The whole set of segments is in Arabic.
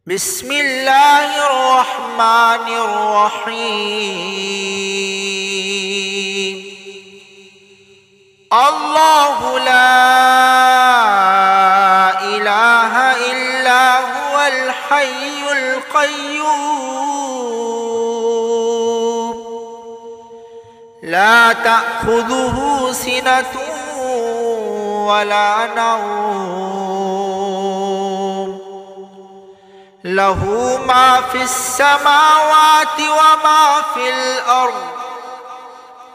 بسم الله الرحمن الرحيم. الله لا إله إلا هو الحي القيوم لا تأخذه سنة ولا نوم له ما في السماوات وما في الأرض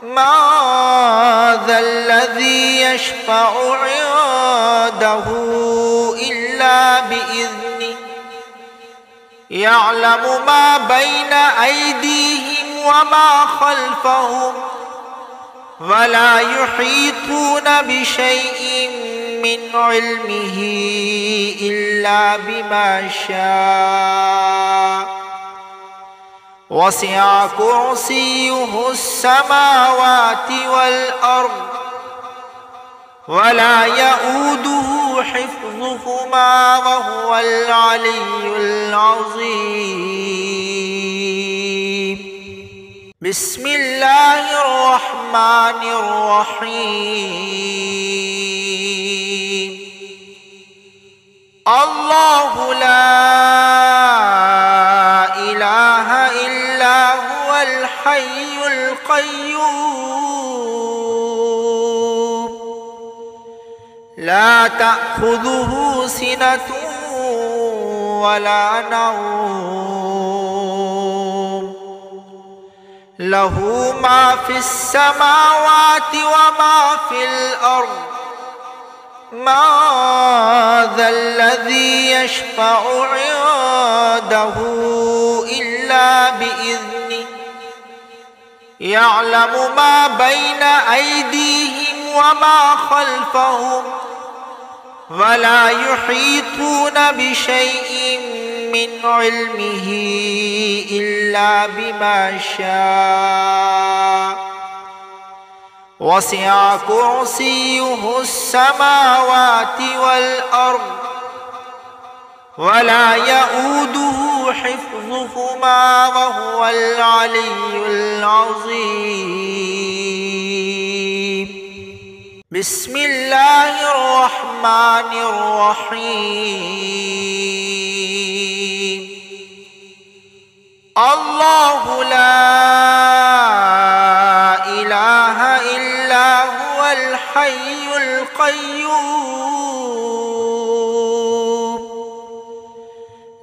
ما ذا الذي يشفع عنده إلا بإذنه يعلم ما بين أيديهم وما خلفهم ولا يحيطون بشيء من علمه إلا بما شاء وسع كرسيه السماوات والأرض ولا يؤوده حفظهما وهو العلي العظيم. بسم الله الرحمن الرحيم. الله لا إله إلا هو الحي القيوم لا تأخذه سنة ولا نوم له ما في السماوات وما في الأرض ما ذا الذي يشفع عنده إلا بإذنه يعلم ما بين أيديهم وما خلفهم ولا يحيطون بشيء من علمه إلا بما شاء وسع كرسيه السماوات والأرض ولا يؤوده حفظهما وهو العلي العظيم. بسم الله الرحمن الرحيم. الله لا إله إلا هو الحي القيوم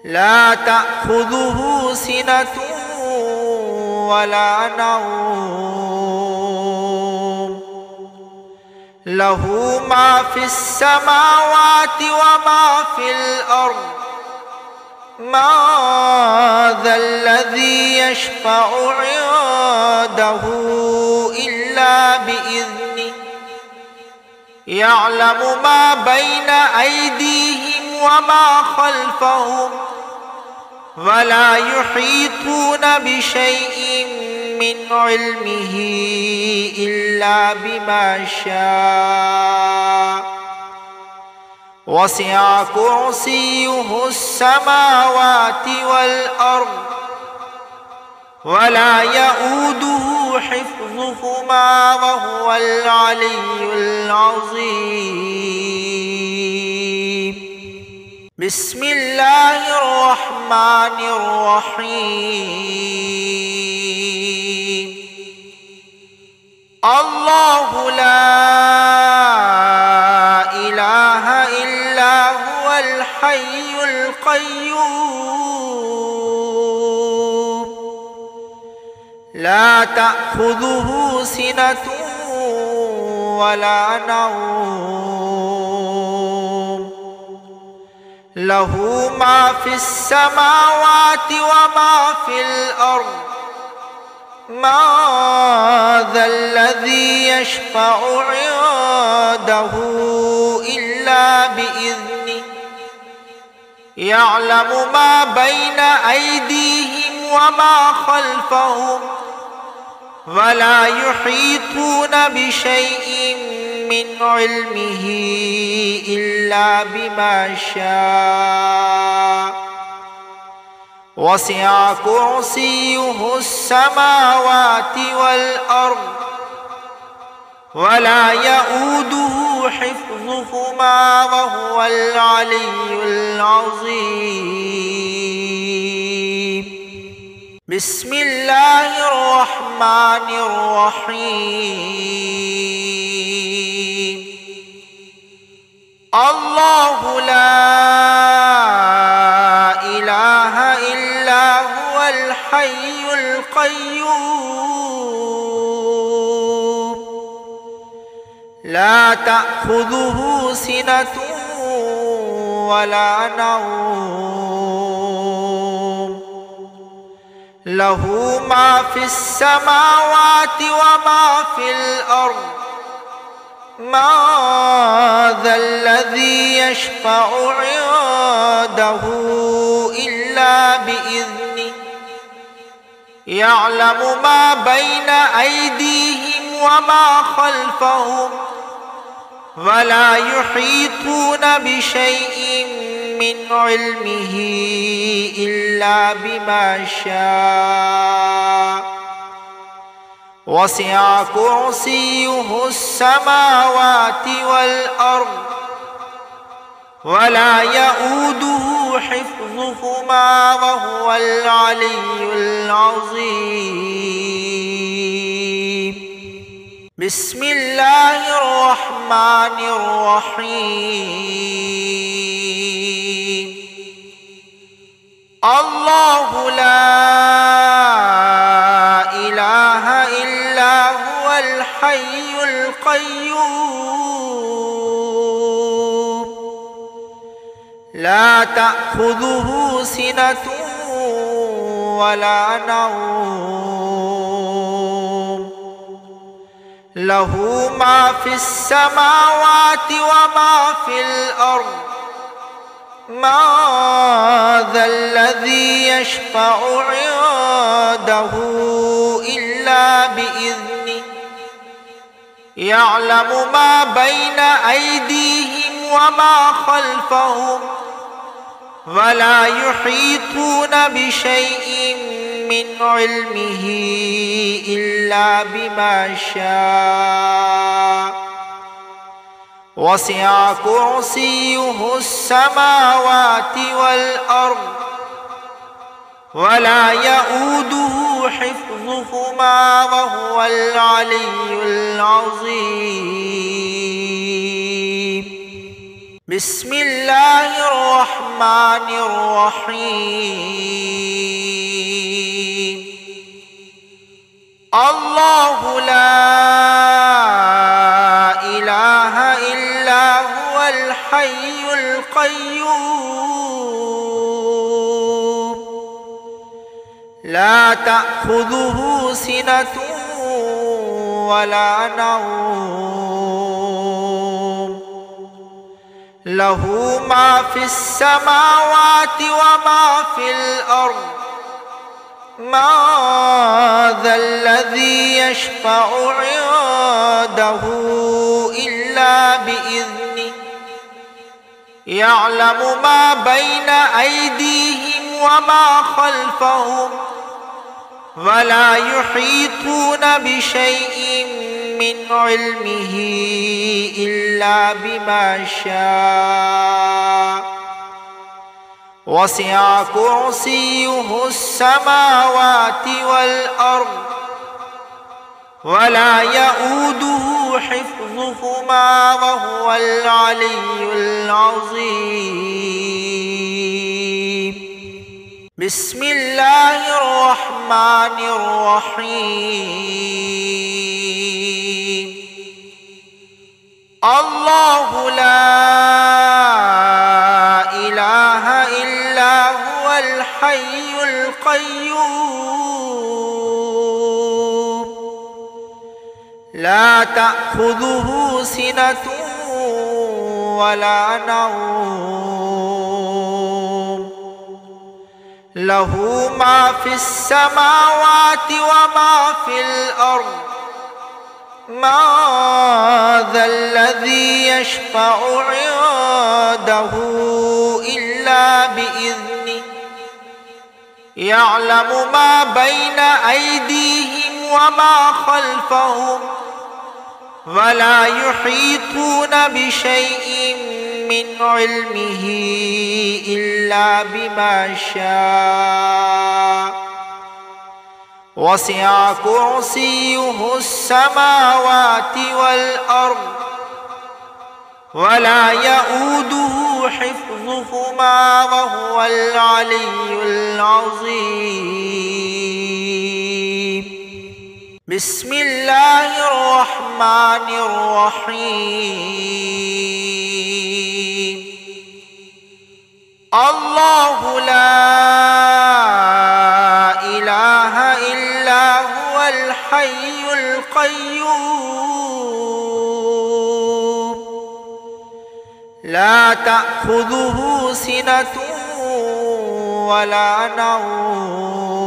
لا تأخذه سنة ولا نوم له ما في السماوات وما في الأرض ما ذا الذي يشفع عنده إلا بإذنه يعلم ما بين أيديهم وما خلفهم ولا يحيطون بشيء من علمه إلا بما شاء وسع كرسيه السماوات والأرض ولا يؤوده حفظهما وهو العلي العظيم. بسم الله الرحمن الرحيم. الله لا إله إلا هو الحي القيوم لا تأخذه سنة ولا نوم له ما في السماوات وما في الأرض ما ذا الذي يشفع عنده إلا بإذنه يعلم ما بين أيديهم وما خلفهم ولا يحيطون بشيء من علمه إلا بما شاء وسع كرسيه السماوات والأرض ولا يؤوده حفظهما وهو العلي العظيم. بسم الله الرحمن الرحيم. الله لا إله إلا هو الحي القيوم لا تأخذه سنة ولا نوم له ما في السماوات وما في الأرض ما ذا الذي يشفع عنده إلا بإذنه يعلم ما بين أيديهم وما خلفهم ولا يحيطون بشيء من علمه إلا بما شاء وسع كرسيه السماوات والأرض ولا يؤوده حفظهما وهو العلي العظيم. بسم الله الرحمن الرحيم. الله لا إله إلا هو الحي القيوم لا تأخذه سنة ولا نوم له ما في السماوات وما في الأرض ما ذا الذي يشفع عنده إلا بإذنه يعلم ما بين أيديهم وما خلفهم ولا يحيطون بشيء من علمه إلا بما شاء وسع كرسيه السماوات والأرض ولا يؤوده حفظهما وهو العلي العظيم. بسم الله الرحمن الرحيم. الله لا إله إلا هو الحي القيوم لا تأخذه سنة ولا نوم له ما في السماوات وما في الأرض ما ذا الذي يشفع عنده إلا بإذنه يعلم ما بين أيديهم وما خلفهم ولا يحيطون بشيء من علمه إلا بما شاء وسع كرسيه السماوات والأرض ولا يؤوده حفظهما وهو العلي العظيم. بسم الله الرحمن الرحيم. الله لا إله إلا هو الحي القيوم لا تأخذه سنة ولا نوم له ما في السماوات وما في الأرض ما ذا الذي يشفع عنده إلا بإذنه يعلم ما بين أيديهم وما خلفهم ولا يحيطون بشيء من علمه إلا بما شاء وسع كرسيه السماوات والأرض ولا يؤوده حفظهما وهو العلي العظيم. بسم الله الرحمن الرحيم. الله لا إله إلا هو الحي القيوم لا تأخذه سنة ولا نوم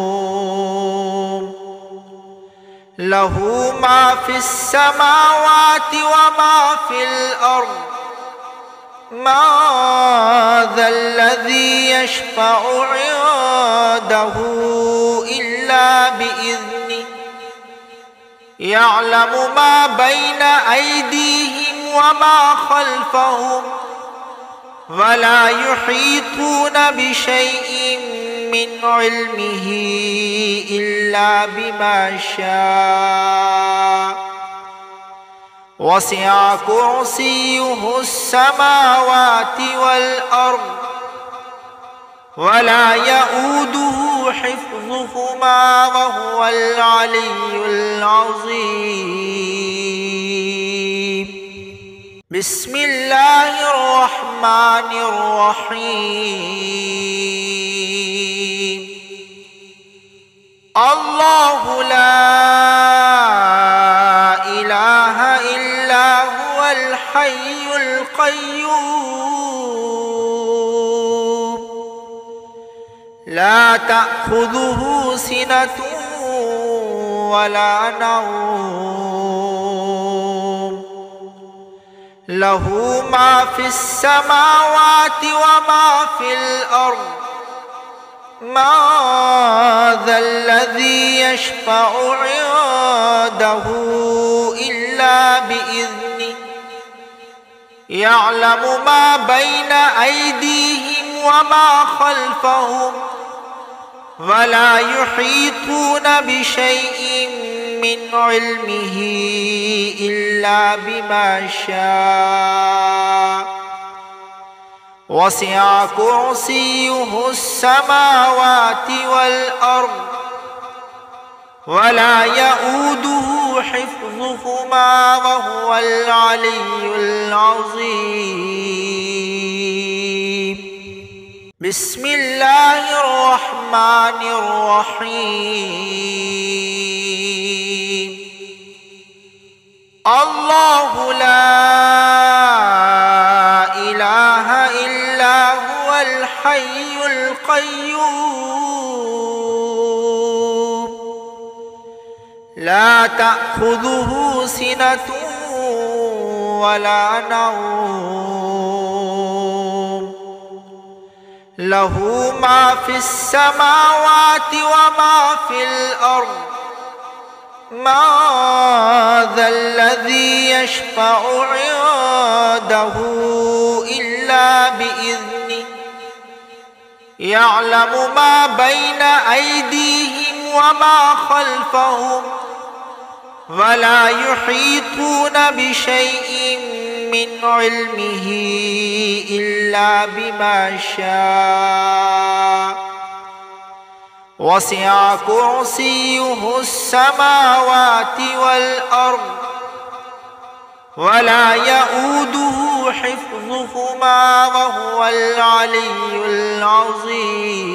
له ما في السماوات وما في الأرض ما ذا الذي يشفع عنده إلا بإذنه يعلم ما بين أيديهم وما خلفهم ولا يحيطون بشيء من علمه إلا بما شاء وسع كرسيه السماوات والأرض ولا يؤوده حفظهما وهو العلي العظيم. بسم الله الرحمن الرحيم. الله لا إله إلا هو الحي القيوم لا تأخذه سنة ولا نوم له ما في السماوات وما في الأرض ما ذا الذي يشفع عنده إلا بإذنه يعلم ما بين أيديهم وما خلفهم ولا يحيطون بشيء من علمه إلا بما شاء وسع كرسيه السماوات والأرض ولا يؤوده حفظهما وهو العلي العظيم. بسم الله الرحمن الرحيم. الله لا إله إلا هو الحي القيوم لا تأخذه سنة ولا نوم له ما في السماوات وما في الأرض ما ذا الذي يشفع عنده إلا بإذنه يعلم ما بين أيديهم وما خلفهم ولا يحيطون بشيء من علمه إلا بما شاء وسع كرسيه السماوات والأرض ولا يؤوده حفظهما وهو العلي العظيم.